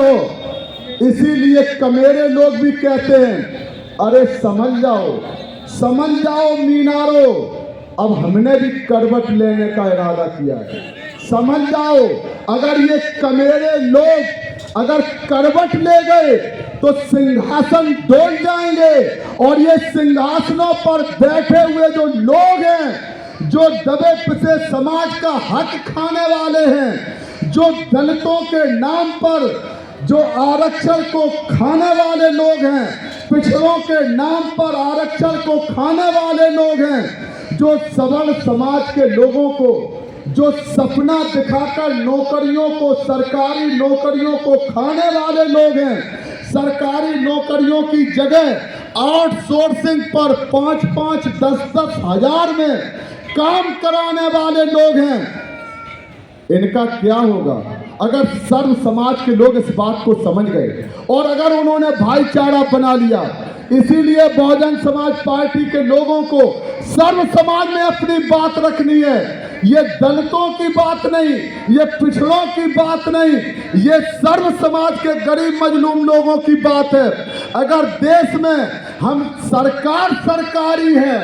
हो। इसीलिए कमेरे लोग भी कहते हैं, अरे समझ जाओ मीनारो, अब हमने भी करवट लेने का इरादा किया है। समझ जाओ, अगर ये कमेरे लोग अगर करवट ले गए तो सिंहासन डोल जाएंगे, और ये सिंहासनों पर बैठे हुए जो लोग हैं, जो दबे पिसे समाज का हक खाने वाले हैं, जो दलितों के नाम पर जो आरक्षण को खाने वाले लोग हैं, पिछड़ों के नाम पर आरक्षण को खाने वाले लोग हैं, जो सवर्ण समाज के लोगों को जो सपना दिखाकर नौकरियों को, सरकारी नौकरियों को खाने वाले लोग हैं, सरकारी नौकरियों की जगह आउटसोर्सिंग पर 5-5, 10-10 हजार में काम कराने वाले लोग हैं। इनका क्या होगा अगर सर्व समाज के लोग इस बात को समझ गए और अगर उन्होंने भाईचारा बना लिया। इसीलिए बहुजन समाज पार्टी के लोगों को सर्व समाज में अपनी बात रखनी है। ये दलितों की बात नहीं, ये पिछड़ों की बात नहीं, ये सर्व समाज के गरीब मजलूम लोगों की बात है। अगर देश में हम सरकारी है,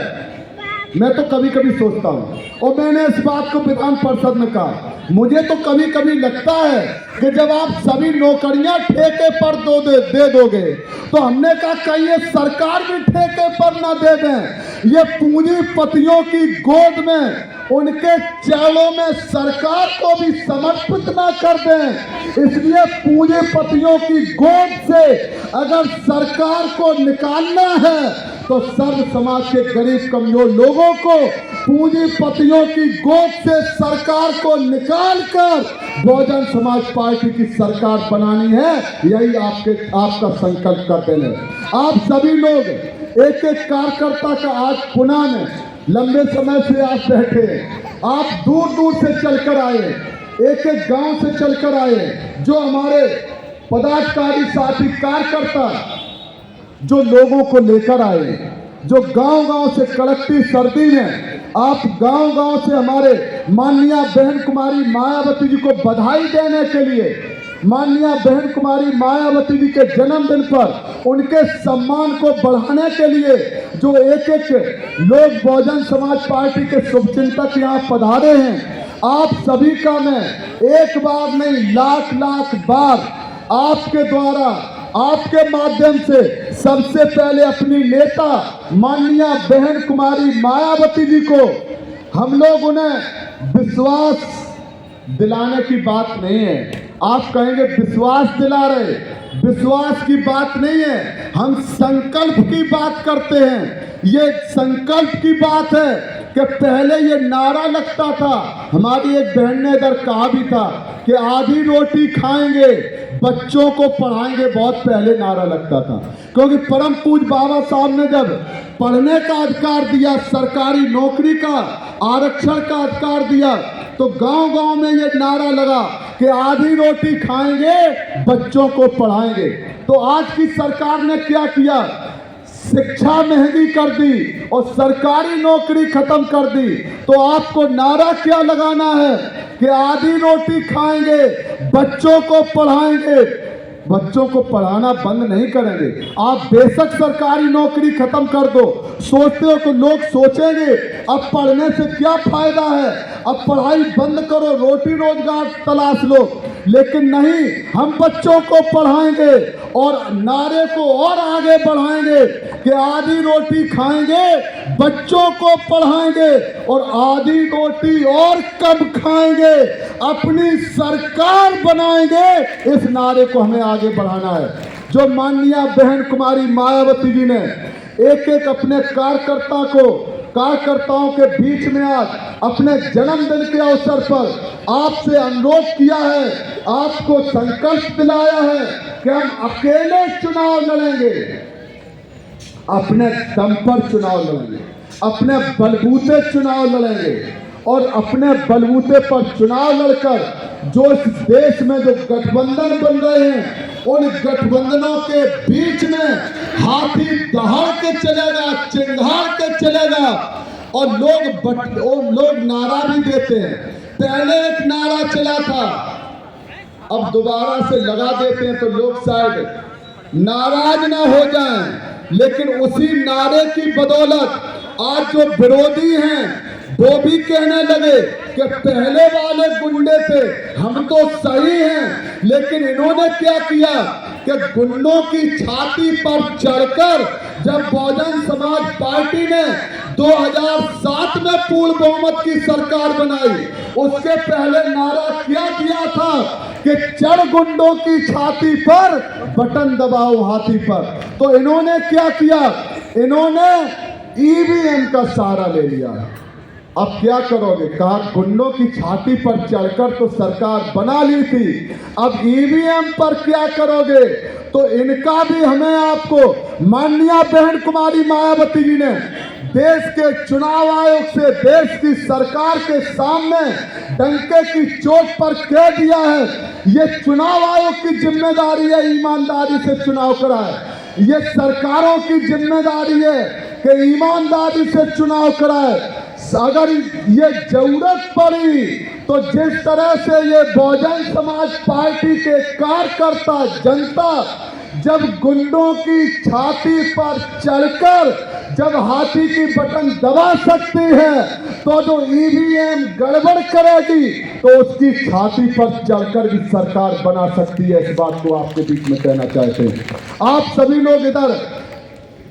मैं तो कभी कभी सोचता हूँ, और मैंने इस बात को विधान परिषद में कहा, मुझे तो कभी कभी लगता है कि जब आप सभी नौकरियां ठेके पर दे दोगे, तो हमने कहा कहीं ये सरकार भी ठेके पर ना दे दें, ये पूंजीपतियों की गोद में, उनके चरणों में सरकार को भी समर्पित ना कर दें। इसलिए पूंजीपतियों की गोद से अगर सरकार को निकालना है तो सर्व समाज के गरीब कमजोर लोगों को पूंजीपतियों की गोद से सरकार को निकालकर बहुजन समाज पार्टी की सरकार बनानी है। यही आपका संकल्प करते हैं। आप सभी लोग एक एक कार्यकर्ता का आज पुणे में लंबे समय से आप बैठे, आप दूर दूर से चलकर आए, एक एक गांव से चलकर आए, जो हमारे पदाधिकारी साथी कार्यकर्ता जो लोगों को लेकर आए, जो गांव गांव से कड़कती सर्दी में आप गांव गांव से हमारे माननीय बहन कुमारी मायावती जी को बधाई देने के लिए, माननीय बहन कुमारी मायावती जी के जन्मदिन पर उनके सम्मान को बढ़ाने के लिए जो एक एक लोग बहुजन समाज पार्टी के शुभचिंतक यहाँ पधारे हैं, आप सभी का मैं एक बार नहीं लाख लाख बार आपके द्वारा, आपके माध्यम से सबसे पहले अपनी नेता माननीय बहन कुमारी मायावती जी को, हम लोग उन्हें विश्वास दिलाने की बात नहीं है, आप कहेंगे विश्वास दिला रहे, विश्वास की बात नहीं है, हम संकल्प की बात करते हैं। ये संकल्प की बात है कि पहले ये नारा लगता था, हमारी एक बहन ने इधर कहा भी था कि आधी रोटी खाएंगे बच्चों को पढ़ाएंगे, बहुत पहले नारा लगता था, क्योंकि परम पूज्य बाबा साहब ने जब पढ़ने का अधिकार दिया, सरकारी नौकरी का आरक्षण का अधिकार दिया, तो गांव गांव में ये नारा लगा कि आधी रोटी खाएंगे बच्चों को पढ़ाएंगे। तो आज की सरकार ने क्या किया, शिक्षा महंगी कर दी और सरकारी नौकरी खत्म कर दी। तो आपको नारा क्या लगाना है कि आधी रोटी खाएंगे बच्चों को पढ़ाएंगे। बच्चों को पढ़ाना बंद नहीं करेंगे आप, बेशक सरकारी नौकरी खत्म कर दो, सोचते हो तो लोग सोचेंगे अब पढ़ने से क्या फायदा है, अब पढ़ाई बंद करो, रोटी रोजगार तलाश लो, लेकिन नहीं, हम बच्चों को पढ़ाएंगे और नारे को और आगे बढ़ाएंगे कि आधी रोटी खाएंगे बच्चों को पढ़ाएंगे और आधी रोटी और कब खाएंगे, अपनी सरकार बनाएंगे। इस नारे को हमें आगे बढ़ाना है। जो माननीय बहन कुमारी मायावती जी ने एक एक अपने कार्यकर्ताओं के बीच में आज अपने जन्मदिन के अवसर पर आपसे अनुरोध किया है, आपको संकल्प दिलाया है कि हम अकेले चुनाव लड़ेंगे, अपने दम पर चुनाव लड़ेंगे, अपने बलबूते चुनाव लड़ेंगे और अपने बलबूते पर चुनाव लड़कर जो इस देश में जो गठबंधन बन रहे हैं, उन गठबंधनों के बीच में हाथी दहाड़ के चलेगा, चिंगार के चलेगा। और लोग नारा भी देते हैं। पहले एक नारा चला था अब दोबारा से लगा देते हैं तो लोग शायद नाराज ना हो जाएं, लेकिन उसी नारे की बदौलत आज जो विरोधी हैं वो भी कहने लगे कि पहले वाले गुंडे थे, हम तो सही हैं। लेकिन इन्होंने क्या किया कि गुंडों की छाती पर चढ़कर जब बहुजन समाज पार्टी ने 2007 में पूर्ण बहुमत की सरकार बनाई, उसके पहले नारा क्या दिया था कि चढ़ गुंडों की छाती पर, बटन दबाओ हाथी पर। तो इन्होंने क्या किया, इन्होंने ईवीएम का सहारा ले लिया। अब क्या करोगे, कहा गुंडों की छाती पर चढ़कर तो सरकार बना ली थी, अब ईवीएम पर क्या करोगे। तो इनका भी हमें आपको माननीय बहन कुमारी मायावती जी ने देश के चुनाव आयोग से देश की सरकार के सामने डंके की चोट पर कह दिया है, ये चुनाव आयोग की जिम्मेदारी है ईमानदारी से चुनाव कराए, ये सरकारों की जिम्मेदारी है कि ईमानदारी से चुनाव कराए। अगर ये जरूरत पड़ी तो जिस तरह से ये बहुजन समाज पार्टी के कार्यकर्ता जनता जब गुंडों की छाती पर चढ़कर जब हाथी की बटन दबा सकती है, तो जो ईवीएम गड़बड़ करेगी तो उसकी छाती पर चढ़कर भी सरकार बना सकती है। इस बात को आपके बीच में कहना चाहते हैं। आप सभी लोग इधर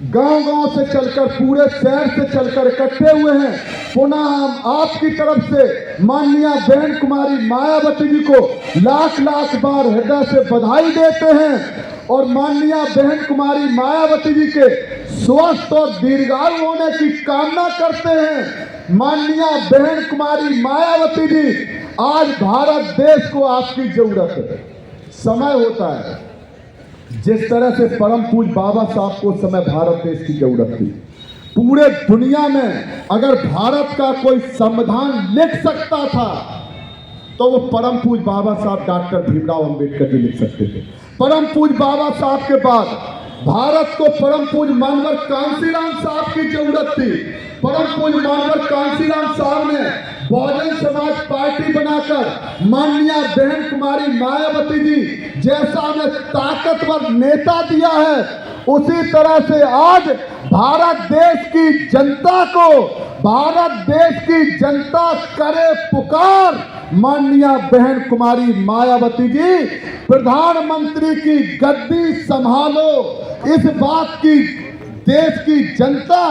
गांव-गांव से चलकर, पूरे शहर से चलकर इकट्ठे हुए हैं। पुनः हम आपकी तरफ से माननीय बहन कुमारी मायावती जी को लाख लाख बार हृदय से बधाई देते हैं और माननीय बहन कुमारी मायावती जी के स्वस्थ और दीर्घायु होने की कामना करते हैं। माननीय बहन कुमारी मायावती जी, आज भारत देश को आपकी जरूरत है। समय होता है, जिस तरह से परम पूज्य बाबा साहब को समय भारत देश की जरूरत थी, पूरे दुनिया में अगर भारत का कोई संविधान लिख सकता था तो वो परम पूज्य बाबा साहब डॉक्टर भीमराव अंबेडकर जी लिख सकते थे। परम पूज्य बाबा साहब के बाद भारत को परम पूज्य मानवर कांशीराम साहब की जरूरत थी। परम पूज्य मानवर कांशीराम साहब ने बहुजन समाज पार्टी बनाकर माननीय बहन कुमारी मायावती जी जैसा हमें ताकतवर नेता दिया है, उसी तरह से आज भारत देश की जनता को, भारत देश की जनता करे पुकार, माननीय बहन कुमारी मायावती जी प्रधानमंत्री की गद्दी संभालो, इस बात की देश की जनता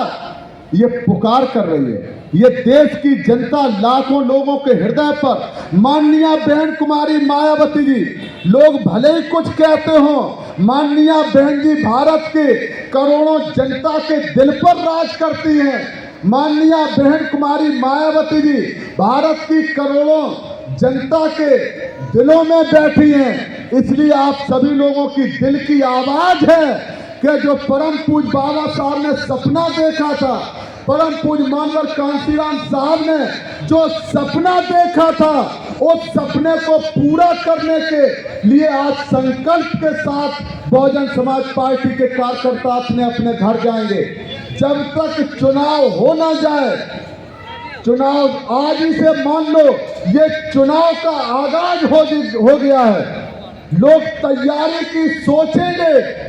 ये पुकार कर रही है। ये देश की जनता लाखों लोगों के हृदय पर माननीय बहन कुमारी मायावती जी, लोग भले ही कुछ कहते हो, माननीय बहन जी भारत के करोड़ों जनता के दिल पर राज करती हैं। माननीय बहन कुमारी मायावती जी भारत की करोड़ों जनता के दिलों में बैठी हैं। इसलिए आप सभी लोगों की दिल की आवाज है कि जो परम पूज्य बाबा साहब ने सपना देखा था, परम पूज्य मानवर कांशीराम साहब ने जो सपना देखा था, उस सपने को पूरा करने के लिए आज संकल्प के साथ बहुजन समाज पार्टी के कार्यकर्ता अपने अपने घर जाएंगे। जब तक चुनाव हो ना जाए, चुनाव आज ही से मान लो ये चुनाव का आगाज हो गया है, लोग तैयारी की सोचेंगे